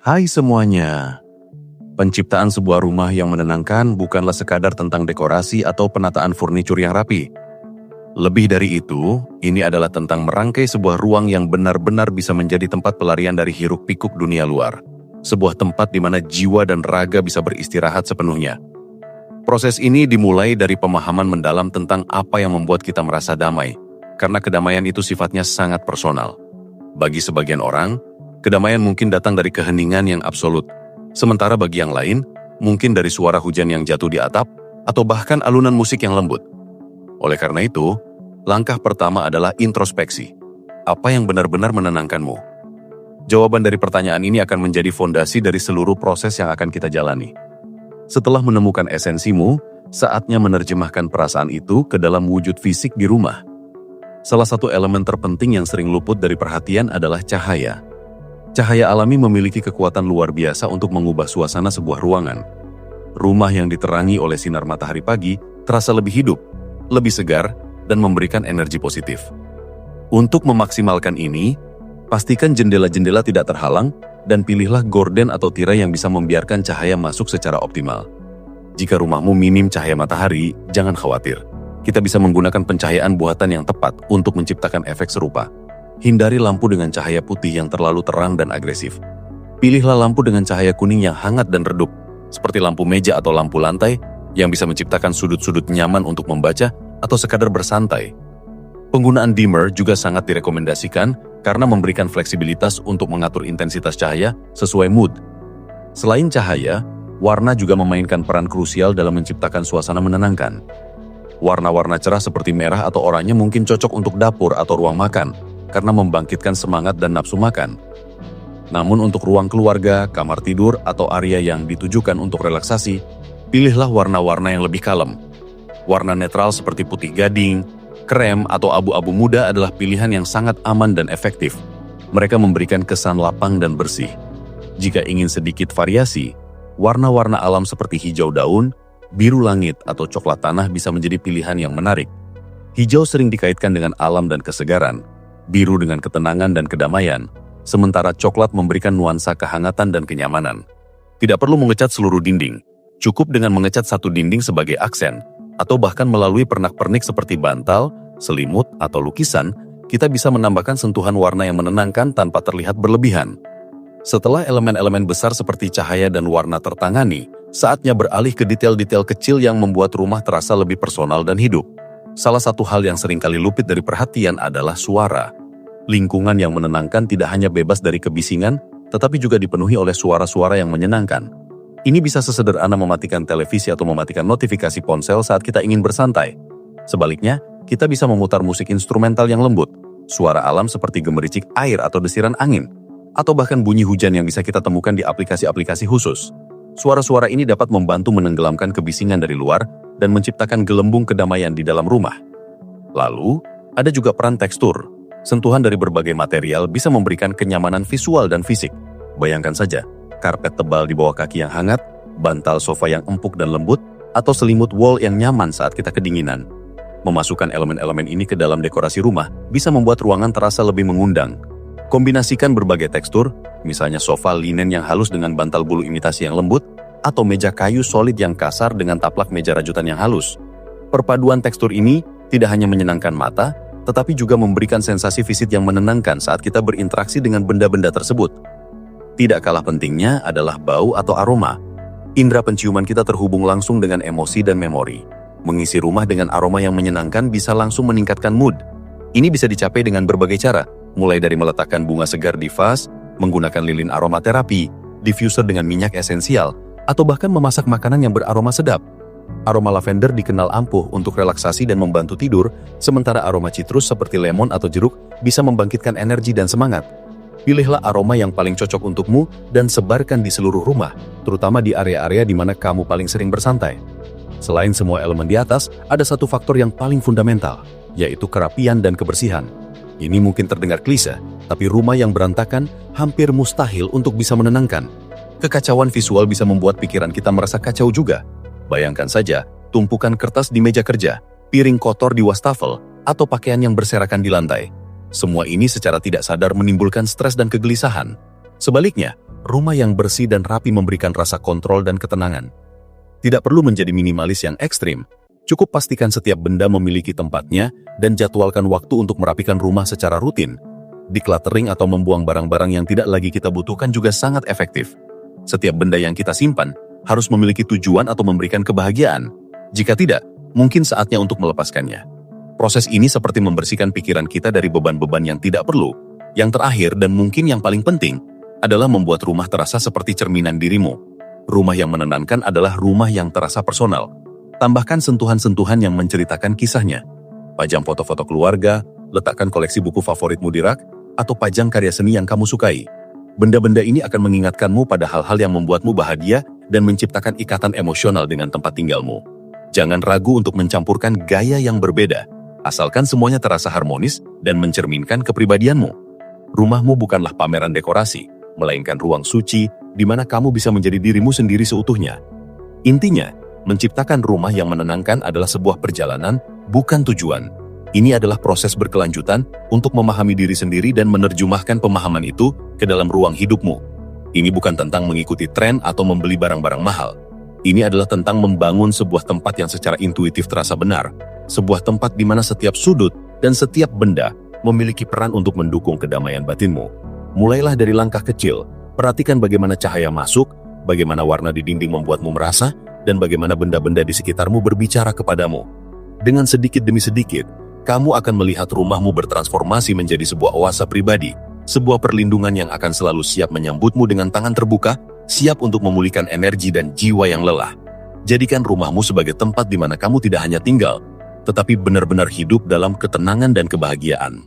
Hai semuanya. Penciptaan sebuah rumah yang menenangkan bukanlah sekadar tentang dekorasi atau penataan furnitur yang rapi. Lebih dari itu, ini adalah tentang merangkai sebuah ruang yang benar-benar bisa menjadi tempat pelarian dari hiruk-pikuk dunia luar. Sebuah tempat di mana jiwa dan raga bisa beristirahat sepenuhnya. Proses ini dimulai dari pemahaman mendalam tentang apa yang membuat kita merasa damai, karena kedamaian itu sifatnya sangat personal. Bagi sebagian orang, kedamaian mungkin datang dari keheningan yang absolut, sementara bagi yang lain, mungkin dari suara hujan yang jatuh di atap, atau bahkan alunan musik yang lembut. Oleh karena itu, langkah pertama adalah introspeksi. Apa yang benar-benar menenangkanmu? Jawaban dari pertanyaan ini akan menjadi fondasi dari seluruh proses yang akan kita jalani. Setelah menemukan esensimu, saatnya menerjemahkan perasaan itu ke dalam wujud fisik di rumah. Salah satu elemen terpenting yang sering luput dari perhatian adalah cahaya. Cahaya alami memiliki kekuatan luar biasa untuk mengubah suasana sebuah ruangan. Rumah yang diterangi oleh sinar matahari pagi terasa lebih hidup, lebih segar, dan memberikan energi positif. Untuk memaksimalkan ini, pastikan jendela-jendela tidak terhalang dan pilihlah gorden atau tirai yang bisa membiarkan cahaya masuk secara optimal. Jika rumahmu minim cahaya matahari, jangan khawatir. Kita bisa menggunakan pencahayaan buatan yang tepat untuk menciptakan efek serupa. Hindari lampu dengan cahaya putih yang terlalu terang dan agresif. Pilihlah lampu dengan cahaya kuning yang hangat dan redup, seperti lampu meja atau lampu lantai yang bisa menciptakan sudut-sudut nyaman untuk membaca atau sekadar bersantai. Penggunaan dimmer juga sangat direkomendasikan karena memberikan fleksibilitas untuk mengatur intensitas cahaya sesuai mood. Selain cahaya, warna juga memainkan peran krusial dalam menciptakan suasana menenangkan. Warna-warna cerah seperti merah atau oranye mungkin cocok untuk dapur atau ruang makan, karena membangkitkan semangat dan nafsu makan. Namun untuk ruang keluarga, kamar tidur, atau area yang ditujukan untuk relaksasi, pilihlah warna-warna yang lebih kalem. Warna netral seperti putih gading, krem, atau abu-abu muda adalah pilihan yang sangat aman dan efektif. Mereka memberikan kesan lapang dan bersih. Jika ingin sedikit variasi, warna-warna alam seperti hijau daun, biru langit, atau coklat tanah bisa menjadi pilihan yang menarik. Hijau sering dikaitkan dengan alam dan kesegaran, biru dengan ketenangan dan kedamaian, sementara coklat memberikan nuansa kehangatan dan kenyamanan. Tidak perlu mengecat seluruh dinding, cukup dengan mengecat satu dinding sebagai aksen, atau bahkan melalui pernak-pernik seperti bantal, selimut, atau lukisan, kita bisa menambahkan sentuhan warna yang menenangkan tanpa terlihat berlebihan. Setelah elemen-elemen besar seperti cahaya dan warna tertangani, saatnya beralih ke detail-detail kecil yang membuat rumah terasa lebih personal dan hidup. Salah satu hal yang seringkali luput dari perhatian adalah suara. Lingkungan yang menenangkan tidak hanya bebas dari kebisingan, tetapi juga dipenuhi oleh suara-suara yang menyenangkan. Ini bisa sesederhana mematikan televisi atau mematikan notifikasi ponsel saat kita ingin bersantai. Sebaliknya, kita bisa memutar musik instrumental yang lembut, suara alam seperti gemericik air atau desiran angin, atau bahkan bunyi hujan yang bisa kita temukan di aplikasi-aplikasi khusus. Suara-suara ini dapat membantu menenggelamkan kebisingan dari luar dan menciptakan gelembung kedamaian di dalam rumah. Lalu, ada juga peran tekstur. Sentuhan dari berbagai material bisa memberikan kenyamanan visual dan fisik. Bayangkan saja, karpet tebal di bawah kaki yang hangat, bantal sofa yang empuk dan lembut, atau selimut wol yang nyaman saat kita kedinginan. Memasukkan elemen-elemen ini ke dalam dekorasi rumah bisa membuat ruangan terasa lebih mengundang. Kombinasikan berbagai tekstur, misalnya sofa linen yang halus dengan bantal bulu imitasi yang lembut, atau meja kayu solid yang kasar dengan taplak meja rajutan yang halus. Perpaduan tekstur ini tidak hanya menyenangkan mata, tetapi juga memberikan sensasi fisik yang menenangkan saat kita berinteraksi dengan benda-benda tersebut. Tidak kalah pentingnya adalah bau atau aroma. Indera penciuman kita terhubung langsung dengan emosi dan memori. Mengisi rumah dengan aroma yang menyenangkan bisa langsung meningkatkan mood. Ini bisa dicapai dengan berbagai cara, mulai dari meletakkan bunga segar di vas, menggunakan lilin aromaterapi, diffuser dengan minyak esensial, atau bahkan memasak makanan yang beraroma sedap. Aroma lavender dikenal ampuh untuk relaksasi dan membantu tidur, sementara aroma citrus seperti lemon atau jeruk bisa membangkitkan energi dan semangat. Pilihlah aroma yang paling cocok untukmu dan sebarkan di seluruh rumah, terutama di area-area di mana kamu paling sering bersantai. Selain semua elemen di atas, ada satu faktor yang paling fundamental, yaitu kerapian dan kebersihan. Ini mungkin terdengar klise, tapi rumah yang berantakan hampir mustahil untuk bisa menenangkan. Kekacauan visual bisa membuat pikiran kita merasa kacau juga. Bayangkan saja, tumpukan kertas di meja kerja, piring kotor di wastafel, atau pakaian yang berserakan di lantai. Semua ini secara tidak sadar menimbulkan stres dan kegelisahan. Sebaliknya, Rumah yang bersih dan rapi memberikan rasa kontrol dan ketenangan. Tidak perlu menjadi minimalis yang ekstrim. Cukup pastikan setiap benda memiliki tempatnya dan jadwalkan waktu untuk merapikan rumah secara rutin. Decluttering atau membuang barang-barang yang tidak lagi kita butuhkan juga sangat efektif. Setiap benda yang kita simpan harus memiliki tujuan atau memberikan kebahagiaan. Jika tidak, mungkin saatnya untuk melepaskannya. Proses ini seperti membersihkan pikiran kita dari beban-beban yang tidak perlu. Yang terakhir dan mungkin yang paling penting adalah membuat rumah terasa seperti cerminan dirimu. Rumah yang menenangkan adalah rumah yang terasa personal. Tambahkan sentuhan-sentuhan yang menceritakan kisahnya. Pajang foto-foto keluarga, letakkan koleksi buku favoritmu di rak, atau pajang karya seni yang kamu sukai. Benda-benda ini akan mengingatkanmu pada hal-hal yang membuatmu bahagia dan menciptakan ikatan emosional dengan tempat tinggalmu. Jangan ragu untuk mencampurkan gaya yang berbeda, asalkan semuanya terasa harmonis dan mencerminkan kepribadianmu. Rumahmu bukanlah pameran dekorasi, melainkan ruang suci di mana kamu bisa menjadi dirimu sendiri seutuhnya. Intinya, menciptakan rumah yang menenangkan adalah sebuah perjalanan, bukan tujuan. Ini adalah proses berkelanjutan untuk memahami diri sendiri dan menerjemahkan pemahaman itu ke dalam ruang hidupmu. Ini bukan tentang mengikuti tren atau membeli barang-barang mahal. Ini adalah tentang membangun sebuah tempat yang secara intuitif terasa benar. Sebuah tempat di mana setiap sudut dan setiap benda memiliki peran untuk mendukung kedamaian batinmu. Mulailah dari langkah kecil, perhatikan bagaimana cahaya masuk, bagaimana warna di dinding membuatmu merasa, dan bagaimana benda-benda di sekitarmu berbicara kepadamu. Dengan sedikit demi sedikit, kamu akan melihat rumahmu bertransformasi menjadi sebuah oase pribadi, sebuah perlindungan yang akan selalu siap menyambutmu dengan tangan terbuka, siap untuk memulihkan energi dan jiwa yang lelah. Jadikan rumahmu sebagai tempat di mana kamu tidak hanya tinggal, tetapi benar-benar hidup dalam ketenangan dan kebahagiaan.